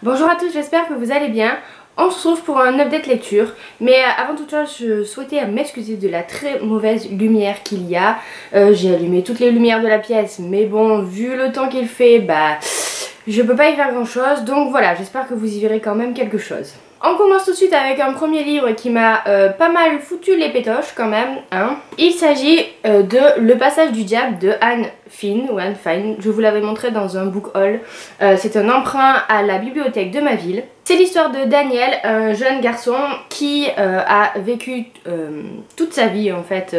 Bonjour à tous, j'espère que vous allez bien. On se retrouve pour un update lecture. Mais avant toute chose, je souhaitais m'excuser de la très mauvaise lumière qu'il y a. J'ai allumé toutes les lumières de la pièce, mais bon, vu le temps qu'il fait, bah, je peux pas y faire grand chose. Donc voilà, j'espère que vous y verrez quand même quelque chose. On commence tout de suite avec un premier livre qui m'a pas mal foutu les pétoches quand même. Hein. Il s'agit de Le passage du diable de Anne Fine, ou Anne Fine. Je vous l'avais montré dans un book haul. C'est un emprunt à la bibliothèque de ma ville. C'est l'histoire de Daniel, un jeune garçon qui a vécu toute sa vie en fait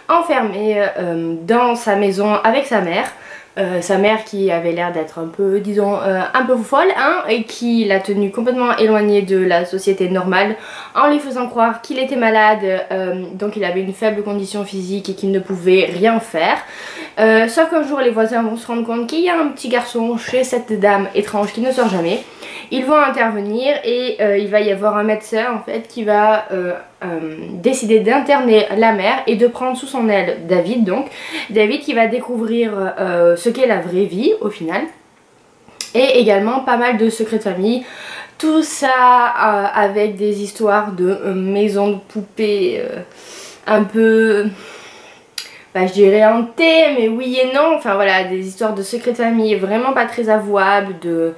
enfermé dans sa maison avec sa mère. Sa mère qui avait l'air d'être un peu, disons, un peu folle, hein, et qui l'a tenu complètement éloigné de la société normale en lui faisant croire qu'il était malade, donc il avait une faible condition physique et qu'il ne pouvait rien faire. Sauf qu'un jour les voisins vont se rendre compte qu'il y a un petit garçon chez cette dame étrange qui ne sort jamais. Ils vont intervenir et il va y avoir un médecin en fait qui va décider d'interner la mère et de prendre sous son aile David, donc David qui va découvrir ce qu'est la vraie vie au final, et également pas mal de secrets de famille, tout ça avec des histoires de maisons de poupées un peu, bah, je dirais hantées, mais oui et non, enfin voilà, des histoires de secrets de famille vraiment pas très avouables, de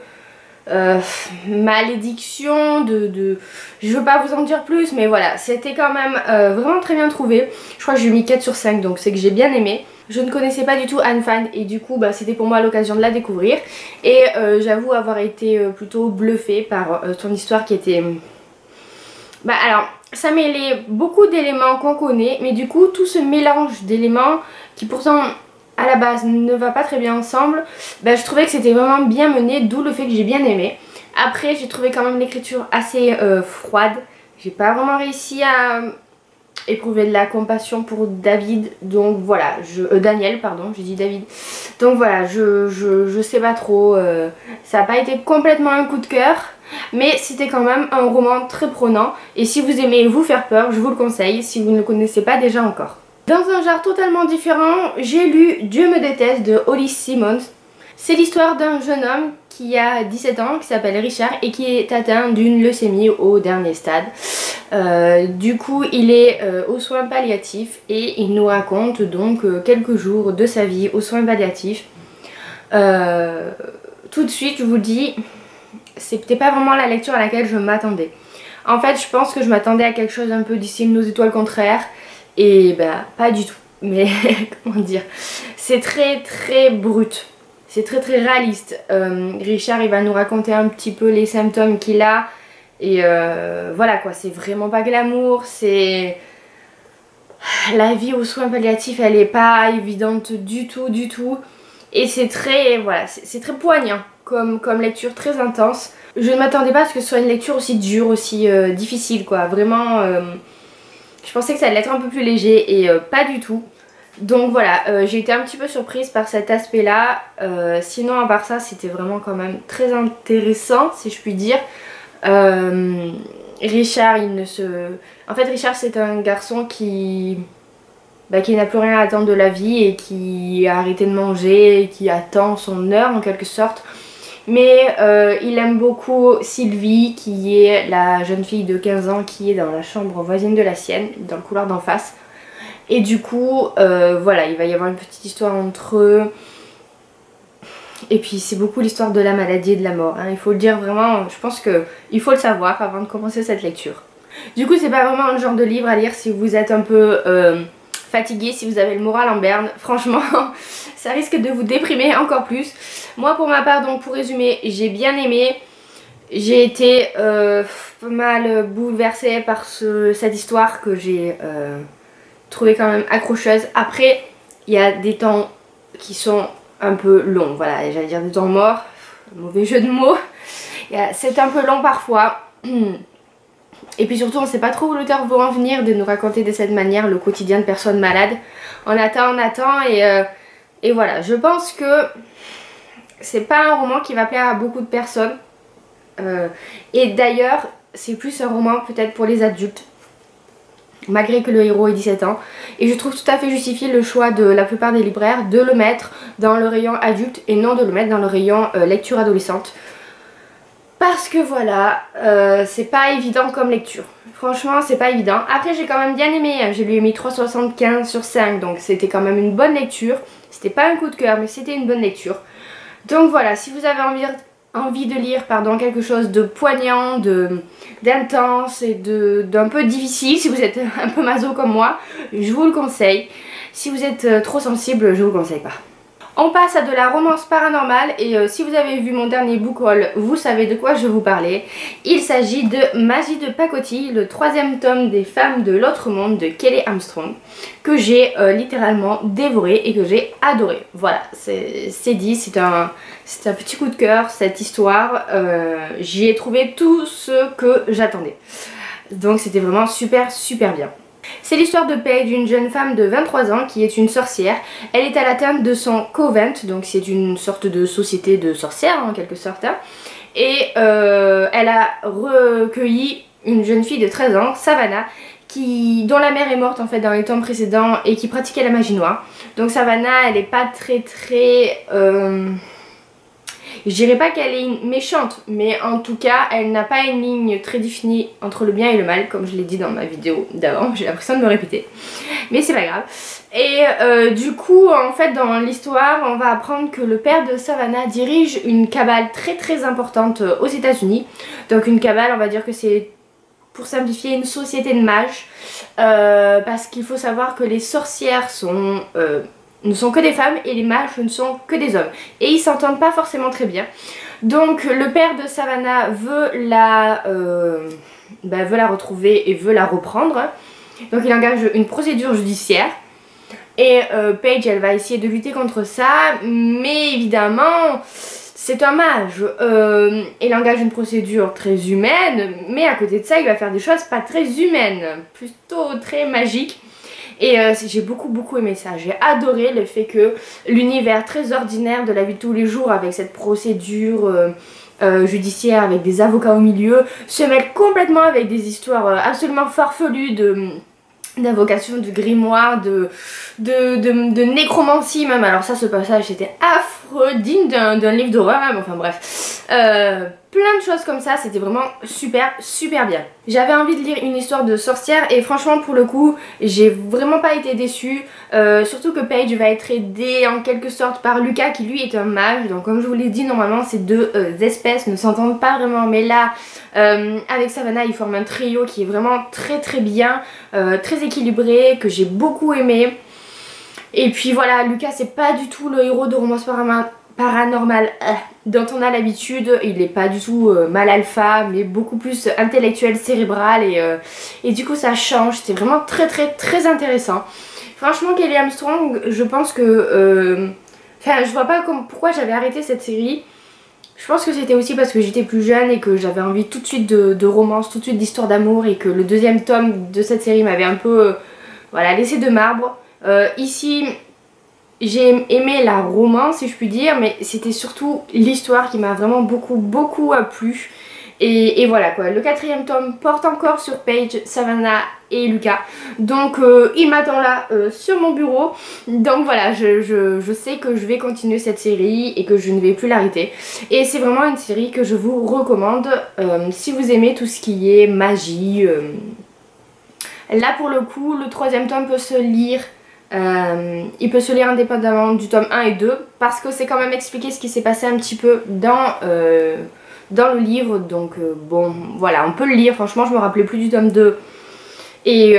malédiction, je veux pas vous en dire plus, mais voilà, c'était quand même vraiment très bien trouvé. Je crois que j'ai mis 4 sur 5, donc c'est que j'ai bien aimé. Je ne connaissais pas du tout Anne Fine et du coup bah, c'était pour moi l'occasion de la découvrir. Et j'avoue avoir été plutôt bluffée par son histoire qui était... Bah alors, ça mêlait beaucoup d'éléments qu'on connaît, mais du coup tout ce mélange d'éléments qui pourtant à la base ne va pas très bien ensemble, bah, je trouvais que c'était vraiment bien mené, d'où le fait que j'ai bien aimé. Après j'ai trouvé quand même l'écriture assez froide, j'ai pas vraiment réussi à éprouver de la compassion pour David, donc voilà, Daniel pardon, j'ai dit David, donc voilà, je sais pas trop, ça n'a pas été complètement un coup de cœur, mais c'était quand même un roman très prenant, et si vous aimez vous faire peur, je vous le conseille, si vous ne le connaissez pas déjà encore. Dans un genre totalement différent, j'ai lu Dieu me déteste de Holly Simmons. C'est l'histoire d'un jeune homme qui a 17 ans, qui s'appelle Richard et qui est atteint d'une leucémie au dernier stade. Du coup, il est aux soins palliatifs et il nous raconte donc quelques jours de sa vie aux soins palliatifs. Tout de suite, je vous le dis, c'était pas vraiment la lecture à laquelle je m'attendais. En fait, je pense que je m'attendais à quelque chose un peu du style Nos étoiles contraires. Et bah pas du tout, mais comment dire, c'est très brut, c'est très réaliste. Richard il va nous raconter un petit peu les symptômes qu'il a et voilà quoi, c'est vraiment pas glamour, c'est... La vie aux soins palliatifs elle est pas évidente du tout et c'est très, voilà, c'est très poignant comme lecture, très intense. Je ne m'attendais pas à ce que ce soit une lecture aussi dure, aussi difficile quoi, vraiment... Je pensais que ça allait être un peu plus léger et pas du tout. Donc voilà, j'ai été un petit peu surprise par cet aspect là. Sinon à part ça c'était vraiment quand même très intéressant si je puis dire. Richard il ne se... En fait Richard c'est un garçon qui n'a plus rien à attendre de la vie et qui a arrêté de manger et qui attend son heure en quelque sorte. Mais il aime beaucoup Sylvie qui est la jeune fille de 15 ans qui est dans la chambre voisine de la sienne, dans le couloir d'en face. Et du coup, voilà, il va y avoir une petite histoire entre eux. Et puis c'est beaucoup l'histoire de la maladie et de la mort. Hein. Il faut le dire vraiment, je pense qu'il faut le savoir avant de commencer cette lecture. Du coup c'est pas vraiment le genre de livre à lire si vous êtes un peu... fatigué, si vous avez le moral en berne, franchement ça risque de vous déprimer encore plus. Moi pour ma part, donc pour résumer, j'ai bien aimé, j'ai été pas mal bouleversée par cette histoire que j'ai trouvée quand même accrocheuse. Après il y a des temps qui sont un peu longs, voilà, j'allais dire des temps morts, mauvais jeu de mots, c'est un peu long parfois. Et puis surtout on sait pas trop où l'auteur veut en venir de nous raconter de cette manière le quotidien de personnes malades. On attend et voilà, je pense que c'est pas un roman qui va plaire à beaucoup de personnes. Et d'ailleurs c'est plus un roman peut-être pour les adultes, malgré que le héros ait 17 ans. Et je trouve tout à fait justifié le choix de la plupart des libraires de le mettre dans le rayon adulte et non de le mettre dans le rayon lecture adolescente. Parce que voilà, c'est pas évident comme lecture. Franchement, c'est pas évident. Après, j'ai quand même bien aimé. Hein. Je lui ai mis 3,75 sur 5. Donc c'était quand même une bonne lecture. C'était pas un coup de cœur, mais c'était une bonne lecture. Donc voilà, si vous avez envie de lire quelque chose de poignant, d'intense et d'un peu difficile, si vous êtes un peu maso comme moi, je vous le conseille. Si vous êtes trop sensible, je vous le conseille pas. On passe à de la romance paranormale et si vous avez vu mon dernier book haul, vous savez de quoi je vous parlais. Il s'agit de Magie de Pacotille, le 3e tome des Femmes de l'autre monde de Kelly Armstrong, que j'ai littéralement dévoré et que j'ai adoré. Voilà, c'est dit, c'est un petit coup de cœur cette histoire. J'y ai trouvé tout ce que j'attendais. Donc c'était vraiment super bien. C'est l'histoire de Paige, une jeune femme de 23 ans qui est une sorcière. Elle est à la tête de son Covent, donc c'est une sorte de société de sorcières en quelque sorte. Et elle a recueilli une jeune fille de 13 ans, Savannah, dont la mère est morte en fait dans les temps précédents et qui pratiquait la magie noire. Donc Savannah, elle est pas très je dirais pas qu'elle est méchante, mais en tout cas, elle n'a pas une ligne très définie entre le bien et le mal, comme je l'ai dit dans ma vidéo d'avant. J'ai l'impression de me répéter, mais c'est pas grave. Et du coup, en fait, dans l'histoire, on va apprendre que le père de Savannah dirige une cabale très importante aux États-Unis. Donc une cabale, on va dire que c'est, pour simplifier, une société de mages, parce qu'il faut savoir que les sorcières ne sont que des femmes et les mages ne sont que des hommes. Et ils s'entendent pas forcément très bien. Donc le père de Savannah veut la retrouver et veut la reprendre. Donc il engage une procédure judiciaire. Et Paige, elle va essayer de lutter contre ça. Mais évidemment, c'est un mage. Il engage une procédure très humaine. Mais à côté de ça, il va faire des choses pas très humaines. Plutôt très magiques. Et j'ai beaucoup aimé ça. J'ai adoré le fait que l'univers très ordinaire de la vie de tous les jours, avec cette procédure judiciaire, avec des avocats au milieu, se mêle complètement avec des histoires absolument farfelues d'invocation, de grimoire, de nécromancie même. Alors ça, ce passage c'était affreux, digne d'un livre d'horreur même, enfin bref. Plein de choses comme ça, c'était vraiment super bien. J'avais envie de lire une histoire de sorcière et franchement pour le coup, j'ai vraiment pas été déçue. Surtout que Paige va être aidée en quelque sorte par Lucas qui lui est un mage. Donc comme je vous l'ai dit, normalement ces deux espèces ne s'entendent pas vraiment. Mais là, avec Savannah, ils forment un trio qui est vraiment très bien, très équilibré, que j'ai beaucoup aimé. Et puis voilà, Lucas c'est pas du tout le héros de romance paranormal dont on a l'habitude. Il est pas du tout mal alpha, mais beaucoup plus intellectuel, cérébral, et du coup ça change. C'était vraiment très intéressant. Franchement, Kelly Armstrong, je pense que je vois pas pourquoi j'avais arrêté cette série. Je pense que c'était aussi parce que j'étais plus jeune et que j'avais envie tout de suite de romance, tout de suite d'histoire d'amour, et que le 2e tome de cette série m'avait un peu laissé de marbre. Ici, j'ai aimé la romance si je puis dire, mais c'était surtout l'histoire qui m'a vraiment beaucoup plu. Et voilà quoi, le 4e tome porte encore sur Paige, Savannah et Lucas. Donc il m'attend là sur mon bureau. Donc voilà, je sais que je vais continuer cette série et que je ne vais plus l'arrêter. Et c'est vraiment une série que je vous recommande si vous aimez tout ce qui est magie. Là pour le coup, le 3e tome peut se lire. Il peut se lire indépendamment du tome 1 et 2 parce que c'est quand même expliqué ce qui s'est passé un petit peu dans le livre. Donc bon voilà, on peut le lire. Franchement, je me rappelais plus du tome 2 et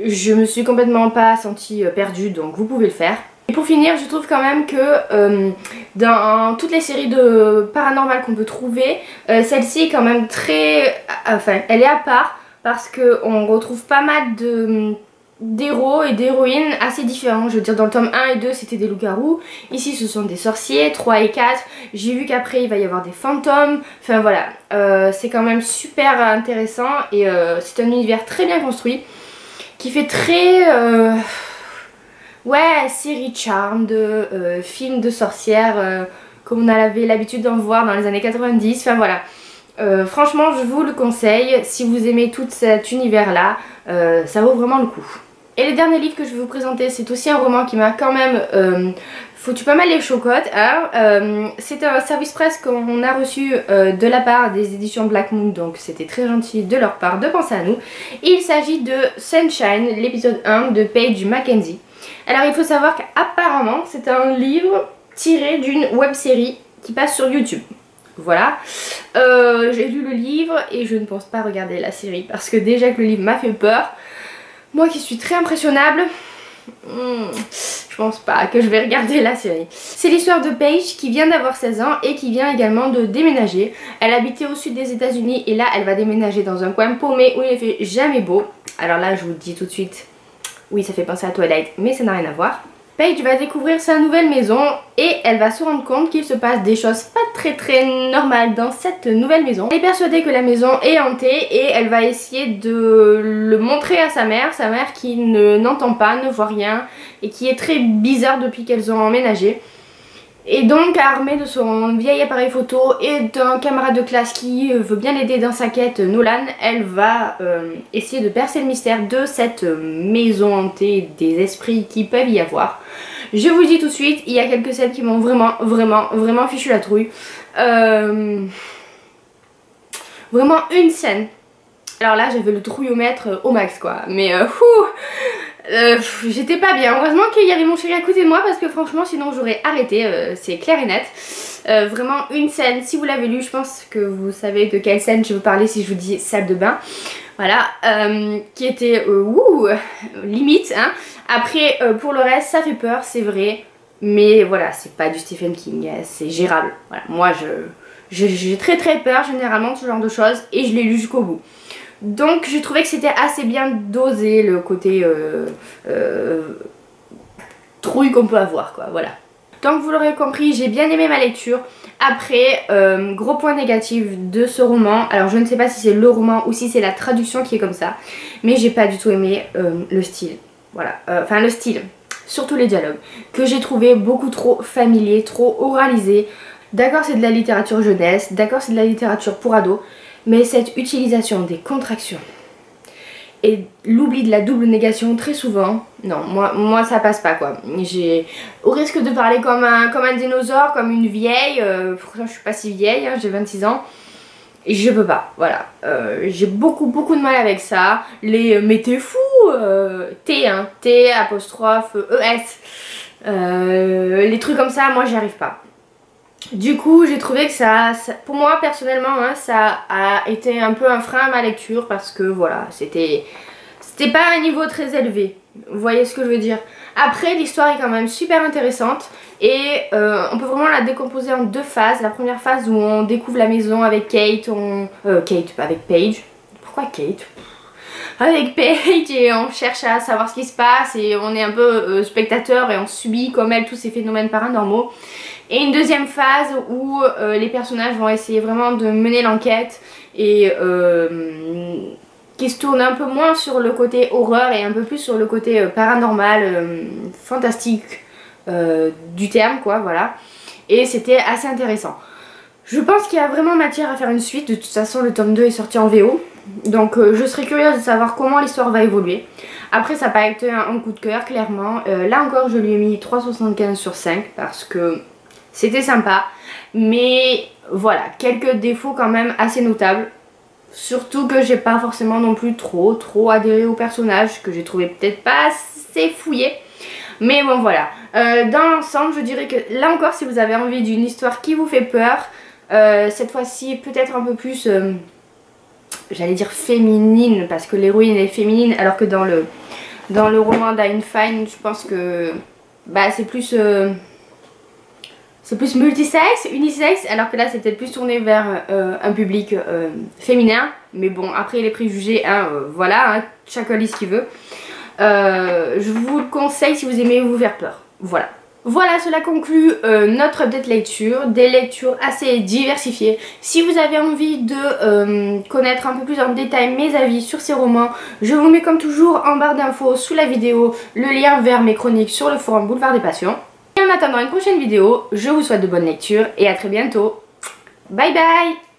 je me suis complètement pas sentie perdue, donc vous pouvez le faire. Et pour finir, je trouve quand même que dans toutes les séries de paranormal qu'on peut trouver, celle-ci est quand même elle est à part parce qu'on retrouve pas mal d'héros et d'héroïnes assez différents. Je veux dire, dans le tome 1 et 2 c'était des loups-garous, ici ce sont des sorciers, 3 et 4, j'ai vu qu'après il va y avoir des fantômes, enfin voilà, c'est quand même super intéressant et c'est un univers très bien construit qui fait très série charme de film de sorcières comme on avait l'habitude d'en voir dans les années 90, enfin voilà. Franchement je vous le conseille, si vous aimez tout cet univers là, ça vaut vraiment le coup. Et le dernier livre que je vais vous présenter, c'est aussi un roman qui m'a quand même foutu pas mal les chocottes. C'est un service presse qu'on a reçu de la part des éditions Black Moon, donc c'était très gentil de leur part de penser à nous. Il s'agit de Sunshine, l'épisode 1 de Paige Mackenzie. Alors il faut savoir qu'apparemment c'est un livre tiré d'une web série qui passe sur YouTube. Voilà, j'ai lu le livre et je ne pense pas regarder la série parce que déjà que le livre m'a fait peur. Moi qui suis très impressionnable, je pense pas que je vais regarder la série. C'est l'histoire de Paige qui vient d'avoir 16 ans et qui vient également de déménager. Elle habitait au sud des États-Unis et là elle va déménager dans un coin paumé où il ne fait jamais beau. Alors là je vous le dis tout de suite, oui ça fait penser à Twilight mais ça n'a rien à voir. Paige va découvrir sa nouvelle maison et elle va se rendre compte qu'il se passe des choses pas très normales dans cette nouvelle maison. Elle est persuadée que la maison est hantée et elle va essayer de le montrer à sa mère qui n'entend pas, ne voit rien et qui est très bizarre depuis qu'elles ont emménagé. Et donc armée de son vieil appareil photo et d'un camarade de classe qui veut bien l'aider dans sa quête, Nolan, elle va essayer de percer le mystère de cette maison hantée, des esprits qui peuvent y avoir. Je vous le dis tout de suite, il y a quelques scènes qui m'ont vraiment fichu la trouille. Vraiment une scène. Alors là j'avais le trouillomètre au max quoi, mais j'étais pas bien. Heureusement qu'il y avait mon chéri à côté de moi parce que franchement sinon j'aurais arrêté, c'est clair et net. Vraiment une scène, si vous l'avez lu je pense que vous savez de quelle scène je veux parler si je vous dis salle de bain. Voilà, qui était limite hein. Après pour le reste ça fait peur c'est vrai, mais voilà c'est pas du Stephen King, c'est gérable. Voilà, moi j'ai très peur généralement de ce genre de choses et je l'ai lu jusqu'au bout. Donc j'ai trouvé que c'était assez bien dosé le côté trouille qu'on peut avoir quoi, voilà. Donc vous l'aurez compris, j'ai bien aimé ma lecture. Après, gros point négatif de ce roman, alors je ne sais pas si c'est le roman ou si c'est la traduction qui est comme ça, mais j'ai pas du tout aimé le style, voilà, enfin le style, surtout les dialogues, que j'ai trouvé beaucoup trop familier, trop oralisé. D'accord c'est de la littérature jeunesse, d'accord c'est de la littérature pour ados, mais cette utilisation des contractions et l'oubli de la double négation très souvent, non, moi ça passe pas quoi. Au risque de parler comme un dinosaure, comme une vieille, pourtant je suis pas si vieille, hein, j'ai 26 ans, et je peux pas, voilà. J'ai beaucoup de mal avec ça. Les mais t'es fou, T, hein, T apostrophe ES, les trucs comme ça, moi j'y arrive pas. Du coup j'ai trouvé que ça pour moi personnellement hein, ça a été un peu un frein à ma lecture parce que voilà c'était pas un niveau très élevé, vous voyez ce que je veux dire. Après l'histoire est quand même super intéressante et on peut vraiment la décomposer en deux phases. La première phase où on découvre la maison avec Kate, avec Paige, pourquoi Kate? Avec Paige et on cherche à savoir ce qui se passe et on est un peu spectateur et on subit comme elle tous ces phénomènes paranormaux. Et une deuxième phase où les personnages vont essayer vraiment de mener l'enquête et qui se tourne un peu moins sur le côté horreur et un peu plus sur le côté paranormal, fantastique du terme quoi, voilà. Et c'était assez intéressant. Je pense qu'il y a vraiment matière à faire une suite, de toute façon le tome 2 est sorti en VO. Donc je serais curieuse de savoir comment l'histoire va évoluer. Après ça n'a pas été un coup de cœur clairement. Là encore je lui ai mis 3,75 sur 5 parce que c'était sympa. Mais voilà, quelques défauts quand même assez notables. Surtout que j'ai pas forcément non plus trop adhéré au personnage, que j'ai trouvé peut-être pas assez fouillé. Mais bon voilà, dans l'ensemble je dirais que là encore si vous avez envie d'une histoire qui vous fait peur, cette fois-ci peut-être un peu plus, j'allais dire féminine, parce que l'héroïne est féminine, alors que dans le roman d'Ayn Fine, je pense que bah, c'est plus multisexe, unisexe, alors que là c'est peut-être plus tourné vers un public féminin. Mais bon, après les préjugés, hein, voilà, hein, chacun lit ce qu'il veut. Je vous le conseille si vous aimez vous faire peur, voilà. Voilà, cela conclut notre update lecture, des lectures assez diversifiées. Si vous avez envie de connaître un peu plus en détail mes avis sur ces romans, je vous mets comme toujours en barre d'infos sous la vidéo le lien vers mes chroniques sur le forum Boulevard des Passions. Et en attendant une prochaine vidéo, je vous souhaite de bonnes lectures et à très bientôt. Bye bye!